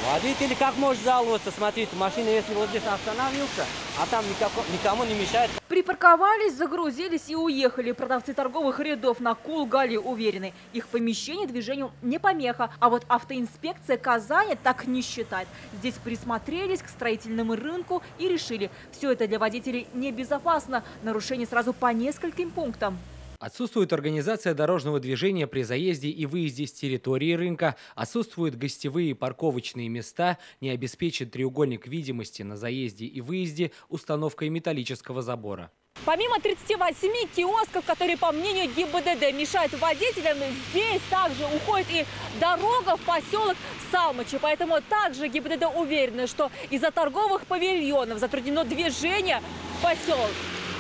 Водитель как может жаловаться? Смотрите, машина, если вот здесь остановился, а там никому не мешает. Припарковались, загрузились и уехали. Продавцы торговых рядов на Кулгале уверены, их помещение движению не помеха. А вот автоинспекция Казани так не считает. Здесь присмотрелись к строительному рынку и решили, все это для водителей небезопасно. Нарушение сразу по нескольким пунктам. Отсутствует организация дорожного движения при заезде и выезде с территории рынка, отсутствуют гостевые и парковочные места, не обеспечен треугольник видимости на заезде и выезде установкой металлического забора. Помимо 38 киосков, которые, по мнению ГИБДД, мешают водителям, здесь также уходит и дорога в поселок Салмачи. Поэтому также ГИБДД уверена, что из-за торговых павильонов затруднено движение в поселок.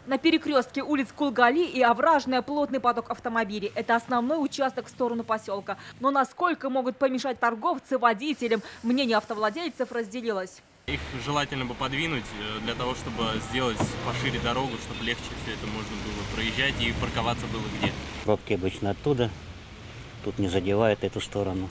На перекрестке улиц Кулгали и Овражная плотный поток автомобилей. Это основной участок в сторону поселка. Но насколько могут помешать торговцы водителям, мнение автовладельцев разделилось. Их желательно бы подвинуть для того, чтобы сделать пошире дорогу, чтобы легче все это можно было проезжать и парковаться было где. Пробки обычно оттуда, тут не задевает эту сторону.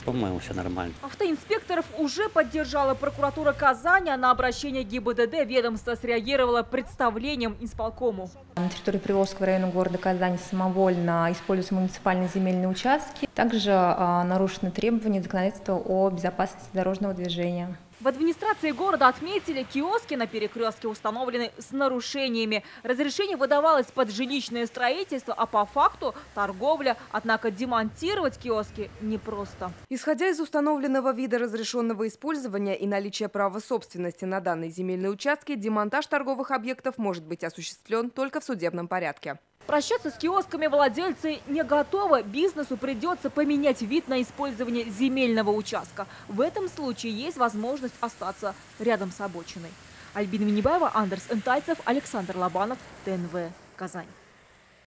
По-моему, все нормально. Автоинспекторов уже поддержала прокуратура Казани, а на обращение ГИБДД ведомство среагировало представлением исполкому. На территории Приволжского района города Казани самовольно используются муниципальные земельные участки. Также нарушены требования законодательства о безопасности дорожного движения. В администрации города отметили, киоски на перекрестке установлены с нарушениями. Разрешение выдавалось под жилищное строительство, а по факту торговля. Однако демонтировать киоски непросто. Исходя из установленного вида разрешенного использования и наличия права собственности на данные земельные участки, демонтаж торговых объектов может быть осуществлен только в судебном порядке. Прощаться с киосками владельцы не готовы. Бизнесу придется поменять вид на использование земельного участка. В этом случае есть возможность остаться рядом с обочиной. Альбина Минибаева, Андрес Энтайцев, Александр Лобанов, ТНВ, Казань.